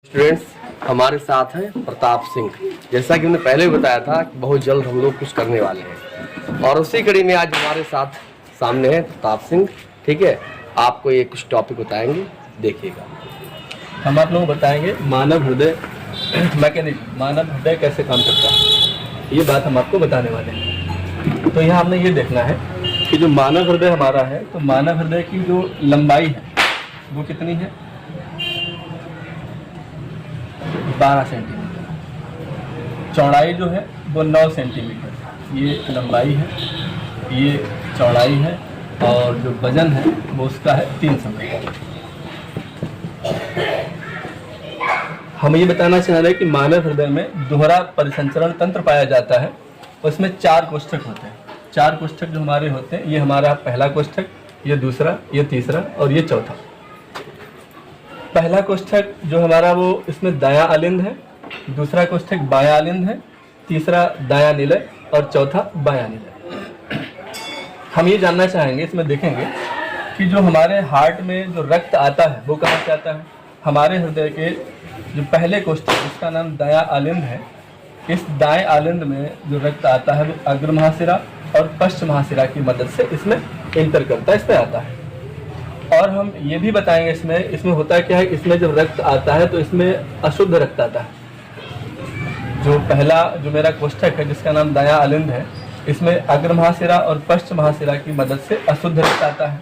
Students हमारे साथ हैं प्रताप सिंह। जैसा कि हमने पहले भी बताया था कि बहुत जल्द हम लोग कुछ करने वाले हैं और उसी कड़ी में आज हमारे साथ सामने है प्रताप सिंह। ठीक है, आपको ये कुछ टॉपिक बताएंगे, देखिएगा। हम आप लोगों को बताएंगे मानव हृदय मैकेनिज्म, मानव हृदय कैसे काम करता है, ये बात हम आपको बताने वाले हैं। तो यहाँ हमने ये देखना है कि जो मानव हृदय हमारा है, तो मानव हृदय की जो लंबाई है वो कितनी है, 12 सेंटीमीटर। चौड़ाई जो है वो 9 सेंटीमीटर। ये लंबाई है, ये चौड़ाई है, और जो वजन है वो उसका है 300 ग्राम। हम ये बताना चाह रहे हैं कि मानव हृदय में दोहरा परिसंचरण तंत्र पाया जाता है। उसमें 4 कोष्ठक होते हैं। 4 कोष्ठक जो हमारे होते हैं, ये हमारा पहला कोष्ठक, ये दूसरा, ये तीसरा और ये चौथा। पहला कोष्ठक जो हमारा वो इसमें दायां आलिंद है, दूसरा कोष्ठक बायां आलिंद है, तीसरा दायां निलय और चौथा बायां निलय। हम ये जानना चाहेंगे, इसमें देखेंगे कि जो हमारे हार्ट में जो रक्त आता है वो कहाँ से आता है। हमारे हृदय के जो पहले कोष्ठक, जिसका नाम दायां आलिंद है, इस दाएं आलिंद में जो रक्त आता है वो अग्र महाशिरा और पश्च महाशिरा की मदद से इसमें इंटर करता है, इसमें आता है। और हम ये भी बताएंगे इसमें होता क्या है, इसमें जब रक्त आता है तो इसमें अशुद्ध रक्त आता है। जो पहला जो मेरा कोष्ठक है जिसका नाम दायां आलिंद है, इसमें अग्र महाशिरा और पश्च महाशिरा की मदद से अशुद्ध रक्त आता है।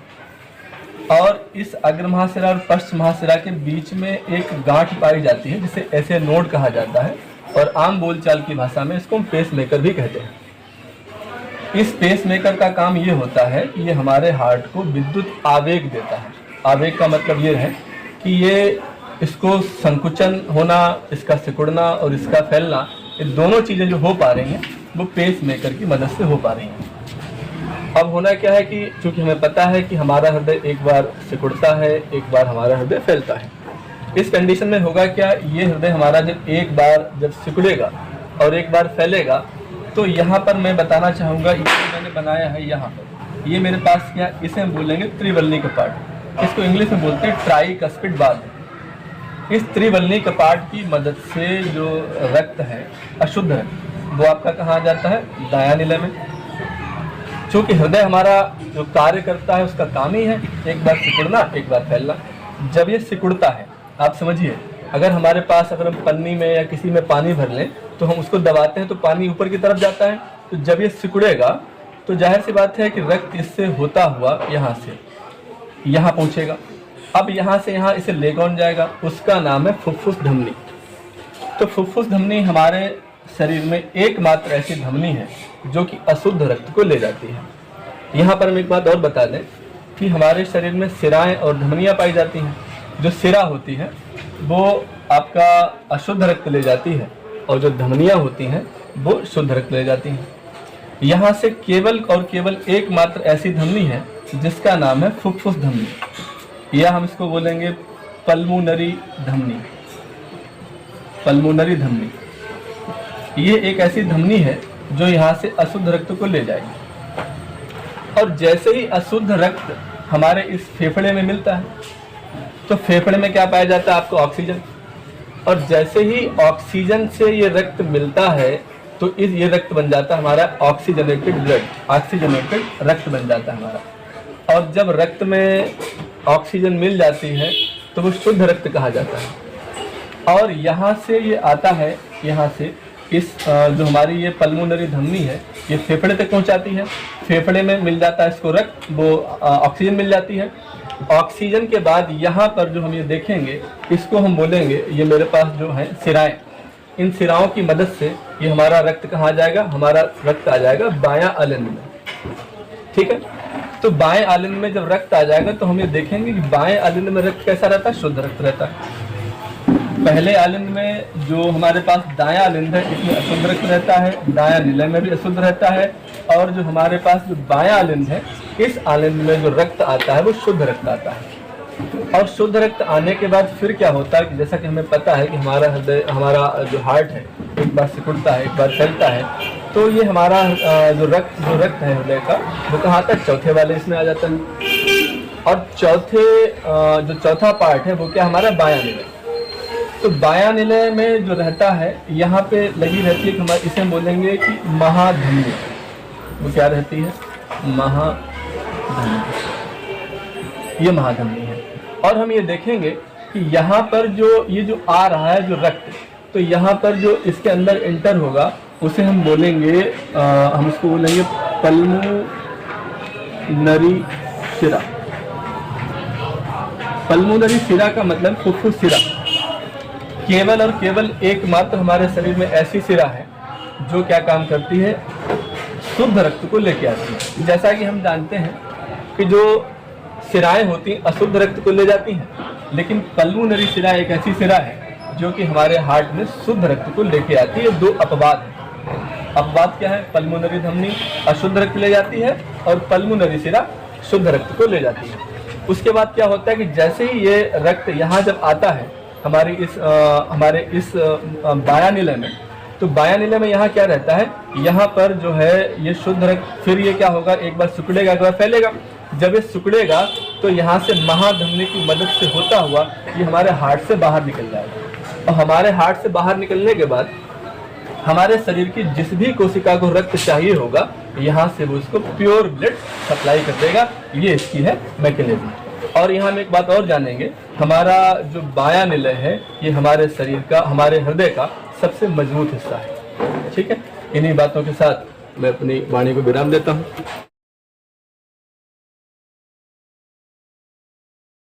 और इस अग्र महाशिरा और पश्च महाशिरा के बीच में एक गांठ पाई जाती है जिसे ऐसे नोड कहा जाता है, और आम बोलचाल की भाषा में इसको हम पेस मेकर भी कहते हैं। इस पेस मेकर का काम ये होता है कि ये हमारे हार्ट को विद्युत आवेग देता है। आवेग का मतलब ये है कि ये इसको संकुचन होना, इसका सिकुड़ना और इसका फैलना, ये दोनों चीज़ें जो हो पा रही हैं वो पेस मेकर की मदद से हो पा रही हैं। अब होना क्या है कि चूँकि हमें पता है कि हमारा हृदय एक बार सिकुड़ता है, एक बार हमारा हृदय फैलता है। इस कंडीशन में होगा क्या, ये हृदय हमारा जब सिकुड़ेगा और एक बार फैलेगा, तो यहाँ पर मैं बताना चाहूँगा, ये मैंने बनाया है यहाँ पर, ये मेरे पास क्या, इसे हम बोलेंगे त्रिवलनी कपाट। इसको इंग्लिश में बोलते हैं ट्राइकस्पिड वाल्व। इस त्रिवलनी कपाट की मदद से जो रक्त है, अशुद्ध रक्त, वो आपका कहाँ आ जाता है, दायां निलय में। चूँकि हृदय हमारा जो कार्य करता है उसका काम ही है एक बार सिकुड़ना, एक बार फैलना। जब ये सिकुड़ता है, आप समझिए, अगर हमारे पास अगर हम पन्नी में या किसी में पानी भर लें तो हम उसको दबाते हैं तो पानी ऊपर की तरफ जाता है। तो जब ये सिकुड़ेगा तो जाहिर सी बात है कि रक्त इससे होता हुआ यहाँ से यहाँ पहुँचेगा। अब यहाँ से यहाँ इसे ले कौन जाएगा, उसका नाम है फुफ्फुस धमनी। तो फुफ्फुस धमनी हमारे शरीर में एकमात्र ऐसी धमनी है जो कि अशुद्ध रक्त को ले जाती है। यहाँ पर हम एक बात और बता दें कि हमारे शरीर में सिराएँ और धमनियाँ पाई जाती हैं। जो सिरा होती है वो आपका अशुद्ध रक्त ले जाती है, और जो धमनियाँ होती हैं वो शुद्ध रक्त ले जाती हैं। यहाँ से केवल और केवल एकमात्र ऐसी धमनी है जिसका नाम है फुफ्फुस धमनी, या हम इसको बोलेंगे पल्मोनरी धमनी। पल्मोनरी धमनी ये एक ऐसी धमनी है जो यहाँ से अशुद्ध रक्त को ले जाएगी। और जैसे ही अशुद्ध रक्त हमारे इस फेफड़े में मिलता है तो फेफड़े में क्या पाया जाता है, आपको ऑक्सीजन। और जैसे ही ऑक्सीजन से ये रक्त मिलता है तो ये रक्त बन जाता है हमारा ऑक्सीजनेटेड ब्लड, ऑक्सीजनेटेड रक्त बन जाता है हमारा। और जब रक्त में ऑक्सीजन मिल जाती है तो वो शुद्ध रक्त कहा जाता है। और यहाँ से ये आता है, यहाँ से इस जो हमारी ये पल्मोनरी धमनी है, ये फेफड़े तक पहुँचाती है। फेफड़े में मिल जाता है इसको रक्त, वो ऑक्सीजन मिल जाती है। ऑक्सीजन के बाद यहाँ पर जो हम ये देखेंगे, इसको हम बोलेंगे, ये मेरे पास जो है सिराएं, इन सिराओं की मदद से ये हमारा रक्त कहाँ जाएगा, हमारा रक्त आ जाएगा बायां आलिंद में। ठीक है, तो बाएं आलिंद में जब रक्त आ जाएगा तो हम ये देखेंगे कि बाएं आलिंद में रक्त कैसा रहता है, शुद्ध रक्त रहता है। पहले आलिंद में जो हमारे पास दायां आलिंद है, इसमें अशुद्ध रक्त रहता है, दायां निलय में भी अशुद्ध रहता है। और जो हमारे पास जो बायां आलिंद है, इस आलिंद में जो रक्त आता है वो शुद्ध रक्त आता है। और शुद्ध रक्त आने के बाद फिर क्या होता है कि जैसा कि हमें पता है कि हमारा हृदय, हमारा जो हार्ट है, एक बार सिकुड़ता है, एक बार फैलता है। तो ये हमारा जो रक्त है हृदय का, वो कहाँ आता है, चौथे वाले इसमें आ जाता है। और जो चौथा पार्ट है वो क्या, हमारा बायां निलय। तो बायां निलय में जो रहता है यहाँ पे लगी रहती है कि हमारे इसे हम बोलेंगे कि महाधमनी। वो क्या रहती है? महाधमनी। ये महाधमनी है। और हम ये देखेंगे कि यहाँ पर जो ये जो आ रहा है जो रक्त, तो यहाँ पर जो इसके अंदर एंटर होगा उसे हम बोलेंगे हम इसको बोलेंगे पल्मोनरी सिरा। पल्मोनरी सिरा का मतलब फुफ्फुस सिरा। केवल और केवल एकमात्र हमारे शरीर में ऐसी सिरा है जो क्या काम करती है? शुद्ध रक्त को लेके आती है। जैसा कि हम जानते हैं कि जो सिराएं होती हैं अशुद्ध रक्त को ले जाती हैं, लेकिन पल्मोनरी सिरा एक ऐसी सिरा है जो कि हमारे हार्ट में शुद्ध रक्त को लेके आती है। दो अपवाद है। अपवाद क्या है? पल्मोनरी धमनी अशुद्ध रक्त ले जाती है और पल्मोनरी सिरा शुद्ध रक्त को ले जाती है। उसके बाद क्या होता है कि जैसे ही ये रक्त यहाँ जब आता है हमारे इस बायां निलय में, तो बायां निलय में यहाँ क्या रहता है? यहाँ पर जो है ये शुद्ध रक्त, फिर ये क्या होगा? एक बार सिकुड़ेगा, एक बार फैलेगा। जब ये सिकुड़ेगा तो यहाँ से महाधमनी की मदद से होता हुआ ये हमारे हार्ट से बाहर निकल जाएगा। और हमारे हार्ट से बाहर निकलने के बाद हमारे शरीर की जिस भी कोशिका को रक्त चाहिए होगा यहाँ से वो उसको प्योर ब्लड सप्लाई कर देगा। ये इसकी है मैकेनिज्म। और यहाँ हम एक बात और जानेंगे, हमारा जो बायां निलय है ये हमारे शरीर का, हमारे हृदय का सबसे मजबूत हिस्सा है। ठीक है, इन्हीं बातों के साथ मैं अपनी वाणी को विराम देता हूँ।